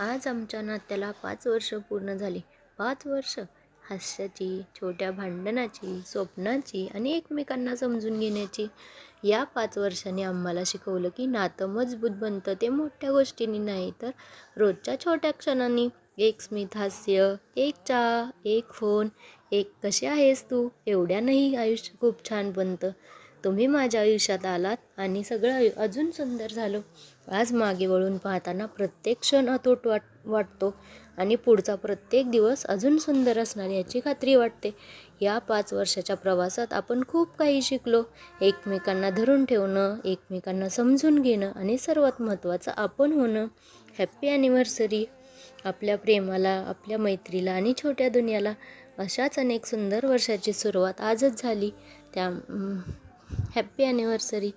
आज आमच्या नात्याला 5 वर्ष पूर्ण झाली. 5 वर्ष हास्याची, छोट्या भांडणाची, स्वप्नाची आणि एकमेकांना समजून घेण्याची. या 5 वर्षांनी आम्हाला शिकवलं की नातं मजबूत बनतं ते मोठ्या गोष्टींनी नाही, तर रोजच्या छोट्या क्षणांनी. एक स्मित हास्य, एक चहा, एक फोन, एक "कशी आहेस तू?" एवढ्यानंही आयुष्य खूप छान बनतं. तुम्ही माझ्या आयुष्यात आलात आणि सगळं अजून सुंदर झालं. आज मागे वळून पाहताना प्रत्येक क्षण अतूट वाटतो आणि पुढचा प्रत्येक दिवस अजून सुंदर असणार याची खात्री वाटते. या 5 वर्षाच्या प्रवासात आपण खूप काही शिकलो. एकमेकांना धरून ठेवणं, एकमेकांना समजून घेणं आणि सर्वात महत्त्वाचं आपण होणं. हॅप्पी ॲनिव्हर्सरी आपल्या प्रेमाला, आपल्या मैत्रीला आणि छोट्या दुनियाला. अशाच अनेक सुंदर वर्षाची सुरुवात आजच झाली. त्या हॅप्पी ॲनिव्हर्सरी.